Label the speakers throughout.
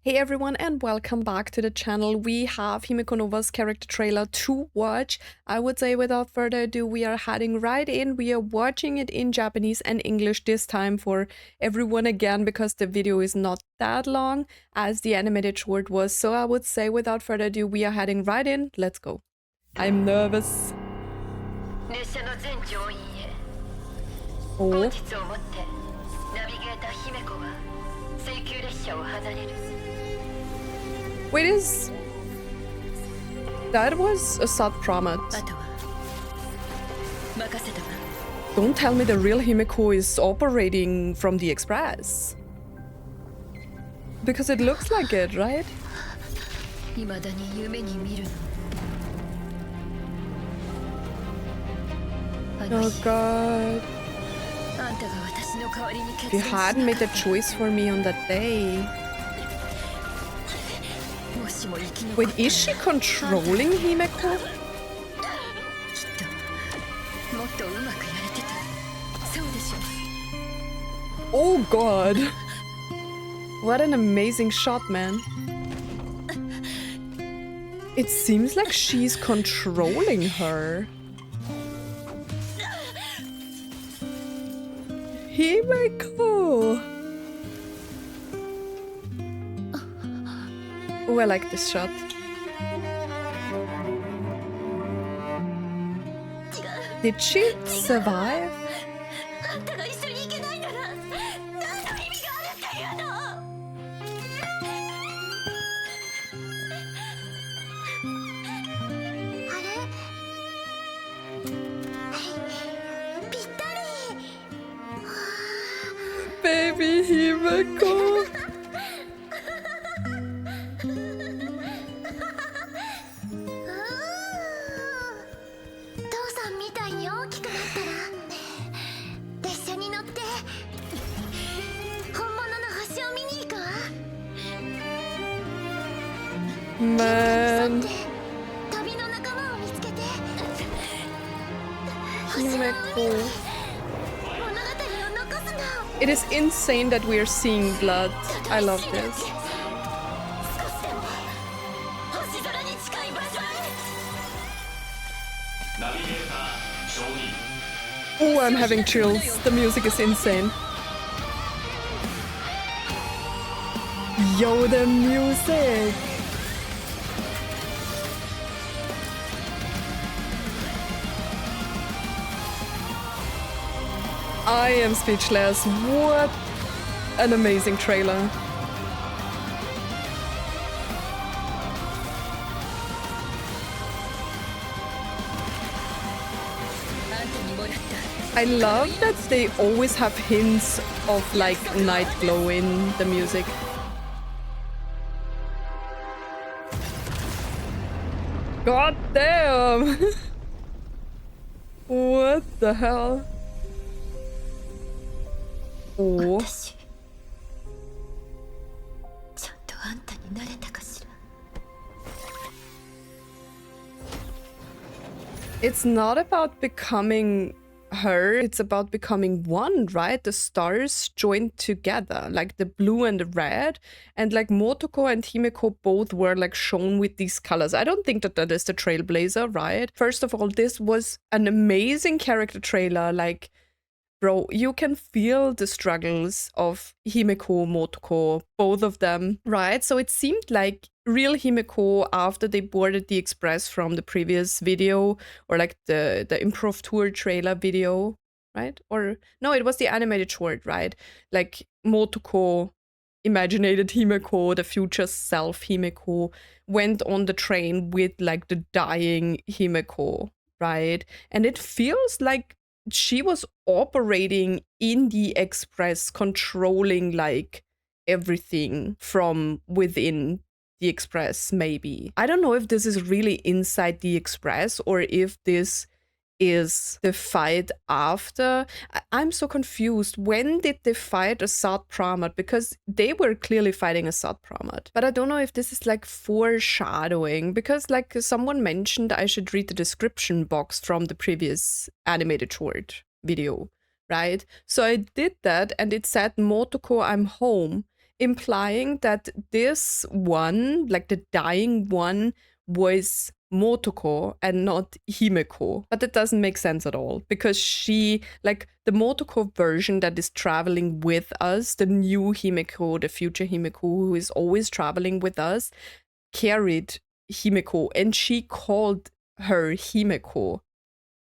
Speaker 1: Hey everyone and welcome back to the channel. We have Himeko Nova's character trailer to watch. I would say without further ado we are heading right in. We are watching it in Japanese and English this time for everyone again because the video is not that long as the animated short was. So I would say without further ado we are heading right in. Let's go. I'm nervous. Oh. Wait, that was a sad promise. Don't tell me the real Himeko is operating from the express. Because it looks like it, right? Oh god. You hadn't made a choice for me on that day. Wait, is she controlling Himeko? Oh god. What an amazing shot, man. It seems like she's controlling her. Himeko! Oh, I like this shot. Did she survive? Baby Himeko! Man. Himeko. It is insane that we are seeing blood. I love this. Oh, I'm having chills. The music is insane. Yo, the music! I am speechless. What an amazing trailer. I love that they always have hints of like night glow in the music. God damn! What the hell? Oh. It's not about becoming her, it's about becoming one, right? The stars joined together, like the blue and the red, and like Motoko and Himeko both were like shown with these colors. I don't think that that is the trailblazer, right? First of all, this was an amazing character trailer. Like, bro, you can feel the struggles of Himeko, Motoko, both of them, right? So it seemed like real Himeko after they boarded the express from the previous video, or like the improv tour trailer video, right? Or no, it was the animated short, right? Like Motoko imaginated Himeko, the future self Himeko, went on the train with like the dying Himeko, right? And it feels like she was operating in the express, controlling like everything from within the express, maybe. I don't know if this is really inside the express or if this is the fight after. I'm so confused. When did they fight Assad Pramat? Because they were clearly fighting Assad Pramat. But I don't know if this is like foreshadowing, because like someone mentioned I should read the description box from the previous animated short video, right? So I did that and it said, Motoko, I'm home. implying that this one, like the dying one, was Motoko and not Himeko. But it doesn't make sense at all because she, like the Motoko version that is traveling with us, the new Himeko, the future Himeko who is always traveling with us, carried Himeko and she called her Himeko.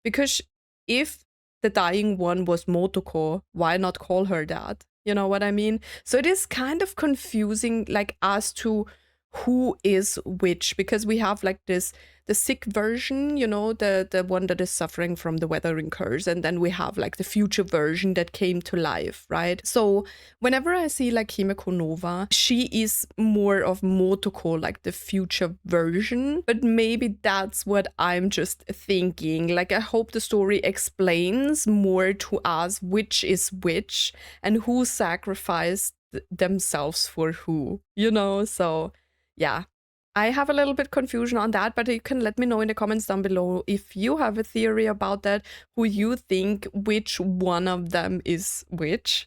Speaker 1: Because if the dying one was Motoko, why not call her that? You know what I mean? So it is kind of confusing, like, as to who is which, because we have like the sick version, you know, the one that is suffering from the weathering curse, and then we have like the future version that came to life, right? So whenever I see like Himeko Nova, she is more of Motoko, like the future version, but maybe that's what I'm just thinking. Like, I hope the story explains more to us which is which and who sacrificed themselves for who, you know? So yeah, I have a little bit confusion on that, but you can let me know in the comments down below if you have a theory about that, who you think which one of them is which.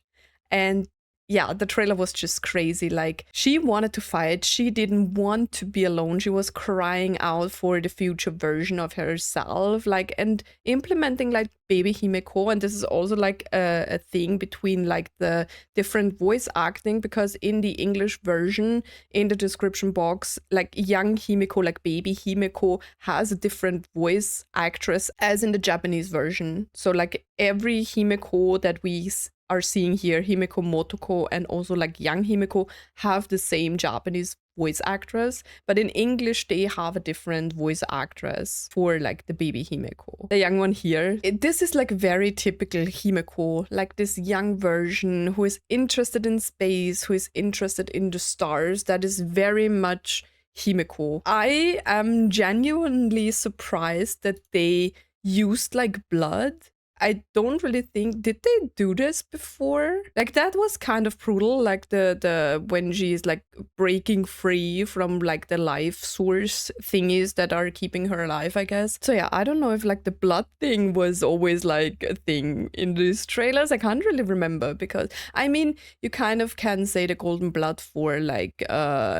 Speaker 1: And yeah, the trailer was just crazy. Like, she wanted to fight. She didn't want to be alone. She was crying out for the future version of herself, like, and implementing like baby Himeko. And this is also like a thing between like the different voice acting, because in the English version, in the description box, like young Himeko, like baby Himeko, has a different voice actress as in the Japanese version. So like every Himeko that we are seeing here, Himeko, Motoko, and also like young Himeko, have the same Japanese voice actress, but in English they have a different voice actress for like the baby Himeko. The young one here, this is like very typical Himeko, like this young version who is interested in space, who is interested in the stars. That is very much Himeko. I am genuinely surprised that they used like blood. I don't really think, did they do this before? Like, that was kind of brutal, like the when she's like breaking free from like the life source thingies that are keeping her alive, I guess. So yeah, I don't know if like the blood thing was always like a thing in these trailers. I can't really remember, because I mean, you kind of can say the golden blood for like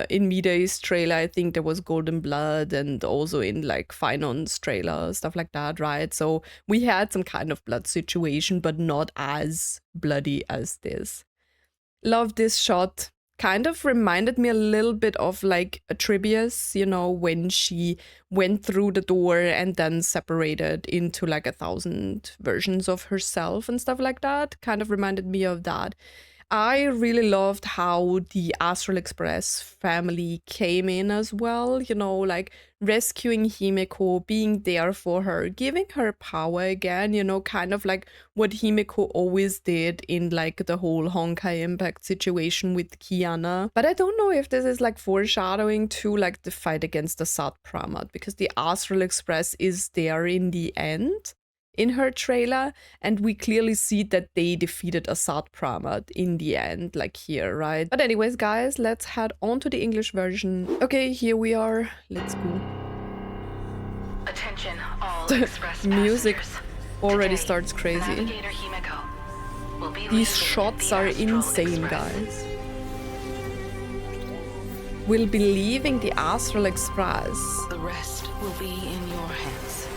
Speaker 1: in Miday's trailer, I think there was golden blood, and also in like Finon's trailer, stuff like that, right? So we had some kind of blood situation, but not as bloody as this. Love this shot. Kind of reminded me a little bit of like Atribius, you know, when she went through the door and then separated into like 1,000 versions of herself and stuff like that. Kind of reminded me of that. I really loved how the Astral Express family came in as well, you know, like rescuing Himeko, being there for her, giving her power again, you know, kind of like what Himeko always did in like the whole Honkai Impact situation with Kiana. But I don't know if this is like foreshadowing to like the fight against the Sat Pramat, because the Astral Express is there in the end in her trailer, and we clearly see that they defeated Assad Pramat in the end, like here, right? But anyways, guys, let's head on to the English version. Okay, here we are. Let's go.
Speaker 2: Attention, all express
Speaker 1: music
Speaker 2: passengers.
Speaker 1: already
Speaker 2: Today,
Speaker 1: starts crazy.
Speaker 2: Navigator Himeko will be
Speaker 1: These
Speaker 2: leaving
Speaker 1: shots
Speaker 2: the
Speaker 1: are
Speaker 2: Astral
Speaker 1: insane,
Speaker 2: Express.
Speaker 1: guys. We'll be leaving the Astral Express.
Speaker 2: The rest will be in your hands.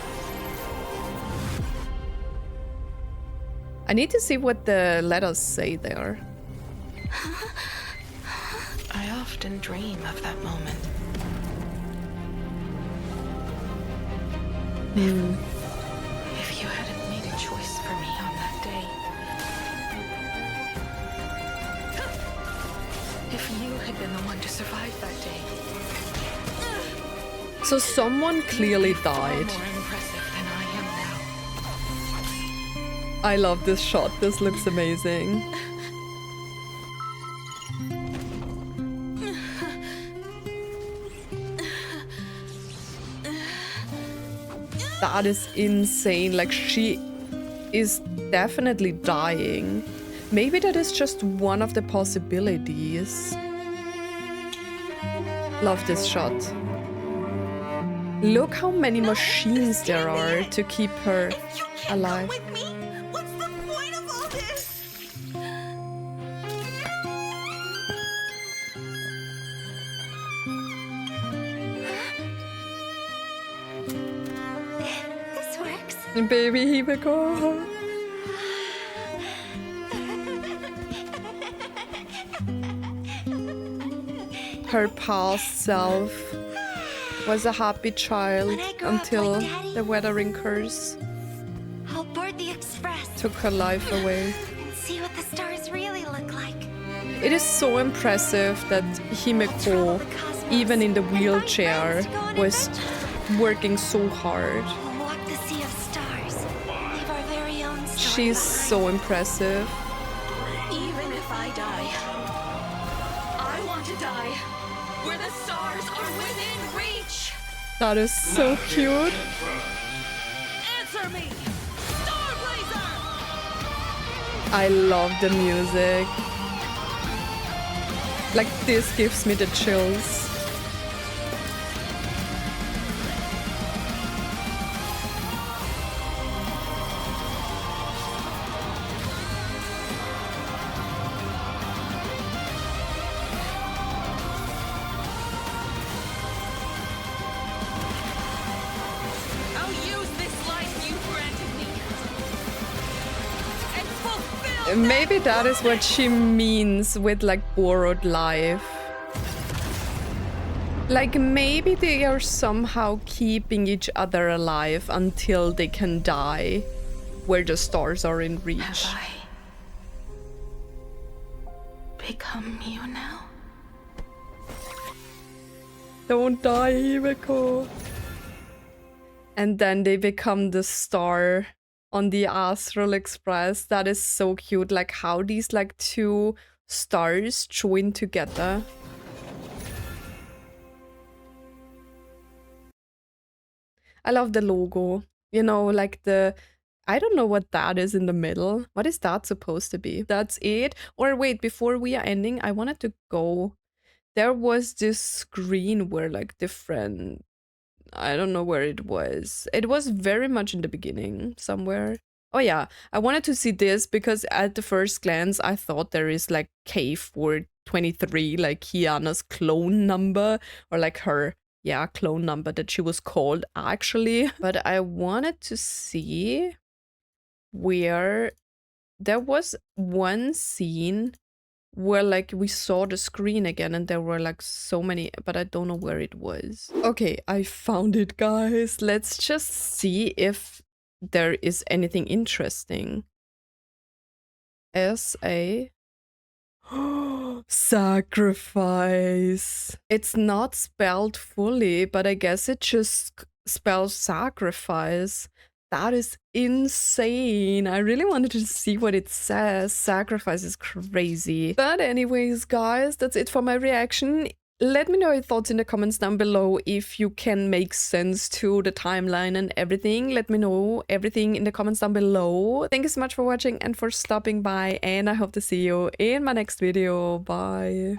Speaker 1: I need to see what the letters say there.
Speaker 2: I often dream of that moment. If you hadn't made a choice for me on that day. If you had been the one to survive that day.
Speaker 1: So someone clearly
Speaker 2: Far
Speaker 1: died.
Speaker 2: more impressive than I am now.
Speaker 1: I love this shot. This looks amazing. That is insane. Like, she is definitely dying. Maybe that is just one of the possibilities. Love this shot. Look how many machines there are to keep her alive.
Speaker 3: With me? What's the point of all this?
Speaker 1: Baby Himeko. Her past self was a happy child until the weathering curse
Speaker 3: I'll board the express
Speaker 1: took her life away.
Speaker 3: and see what the stars really look like.
Speaker 1: It is so impressive that Himeko, even in the wheelchair, was working so hard.
Speaker 3: We'll walk the sea of stars. Leave our very own story
Speaker 1: She's
Speaker 3: behind.
Speaker 1: so impressive.
Speaker 2: Even if I die, I want to die where the stars are within reach.
Speaker 1: That is so cute.
Speaker 2: Answer me, Starblazer!
Speaker 1: I love the music. Like, this gives me the chills.
Speaker 2: I'll use this life you granted me and fulfill
Speaker 1: Maybe that is what she means with like borrowed life. Like maybe they are somehow keeping each other alive until they can die, where the stars are in reach.
Speaker 2: Have I become you now?
Speaker 1: Don't die, Himeko. And then they become the star on the Astral Express. That is so cute. Like how these like two stars join together. I love the logo. You know, like the... I don't know what that is in the middle. What is that supposed to be? That's it? Or wait, before we are ending, I wanted to go... There was this screen where like different... I don't know where it was. It was very much in the beginning somewhere. Oh yeah, I wanted to see this because at the first glance I thought there is like K423, like Kiana's clone number, or like her, yeah, clone number that she was called actually. But I wanted to see where there was one scene where like we saw the screen again and there were like so many, but I don't know where it was. Okay, I found it, guys. Let's just see if there is anything interesting. S.A. Sacrifice. It's not spelled fully, but I guess it just spells sacrifice. That is insane. I really wanted to see what it says. Sacrifice is crazy. But anyways, guys, that's it for my reaction. Let me know your thoughts in the comments down below if you can make sense to the timeline and everything. Let me know everything in the comments down below. Thank you so much for watching and for stopping by, and I hope to see you in my next video. Bye.